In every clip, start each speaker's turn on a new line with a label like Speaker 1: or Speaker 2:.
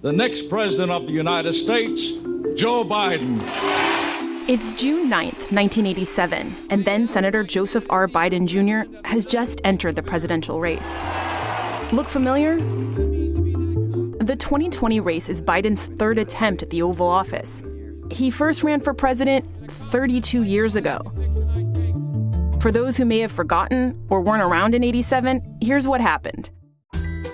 Speaker 1: the next president of the United States, Joe Biden.
Speaker 2: It's June 9th, 1987, and then Senator Joseph R. Biden Jr. has just entered the presidential race. Look familiar? The 2020 race is Biden's third attempt at the Oval Office. He first ran for president 32 years ago. For those who may have forgotten or weren't around in '87, here's what happened.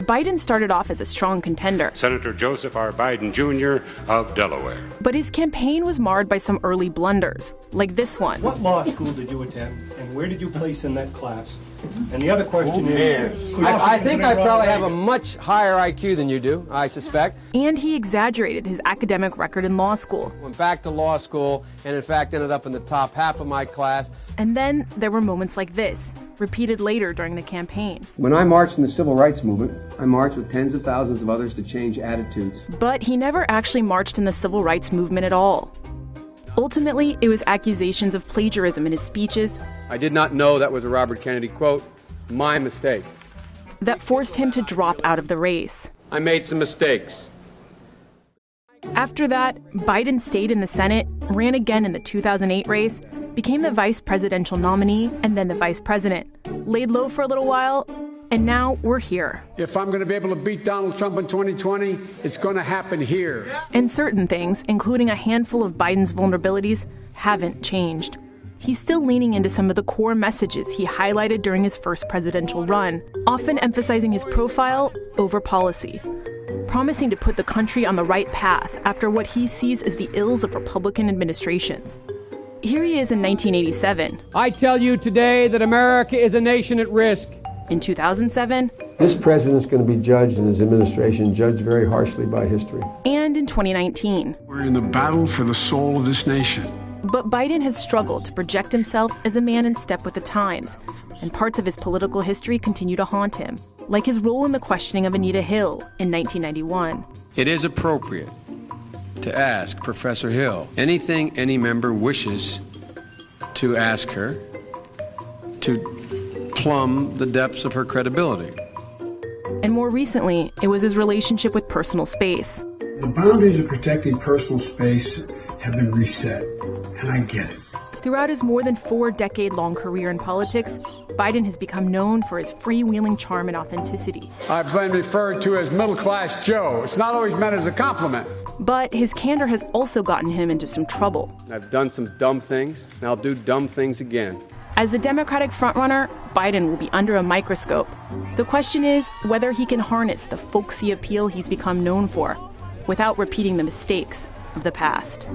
Speaker 2: Biden started off as a strong contender.
Speaker 3: Senator Joseph R. Biden Jr. of Delaware.
Speaker 2: But his campaign was marred by some early blunders, like this one.
Speaker 4: What law school did you attend, and where did you place in that class? And the other question is...
Speaker 5: I think I probably have a much higher IQ than you do, I suspect.
Speaker 2: And he exaggerated his academic record in law school.
Speaker 5: Went back to law school, and in fact ended up in the top half of my class.
Speaker 2: And then there were moments like this, repeated later during the campaign.
Speaker 6: When I marched in the civil rights movement, I marched with tens of thousands of others to change attitudes.
Speaker 2: But he never actually marched in the civil rights movement at all. Ultimately, it was accusations of plagiarism in his speeches.
Speaker 5: I did not know that was a Robert Kennedy quote. My mistake.
Speaker 2: That forced him to drop out of the race.
Speaker 5: I made some mistakes.
Speaker 2: After that, Biden stayed in the Senate, ran again in the 2008 race, became the vice presidential nominee, and then the vice president. Laid low for a little while, and now we're here.
Speaker 7: If I'm going to be able to beat Donald Trump in 2020, it's going to happen here.
Speaker 2: And certain things, including a handful of Biden's vulnerabilities, haven't changed. He's still leaning into some of the core messages he highlighted during his first presidential run, often emphasizing his profile over policy, promising to put the country on the right path after what he sees as the ills of Republican administrations. Here he is in 1987.
Speaker 5: I tell you today that America is a nation at risk.
Speaker 2: In 2007.
Speaker 6: This president's going to be judged in his administration, judged very harshly by history.
Speaker 2: And in 2019.
Speaker 8: We're in the battle for the soul of this nation.
Speaker 2: But Biden has struggled to project himself as a man in step with the times, and parts of his political history continue to haunt him, like his role in the questioning of Anita Hill in 1991.
Speaker 9: It is appropriate to ask Professor Hill anything any member wishes to ask her to plumb the depths of her credibility.
Speaker 2: And more recently, it was his relationship with personal space.
Speaker 8: The boundaries of protecting personal space have been reset, and I get it.
Speaker 2: Throughout his more than 4-decade-long career in politics, Biden has become known for his freewheeling charm and authenticity.
Speaker 7: I've been referred to as middle-class Joe. It's not always meant as a compliment.
Speaker 2: But his candor has also gotten him into some trouble.
Speaker 5: I've done some dumb things, and I'll do dumb things again.
Speaker 2: As the Democratic frontrunner, Biden will be under a microscope. The question is whether he can harness the folksy appeal he's become known for without repeating the mistakes of the past.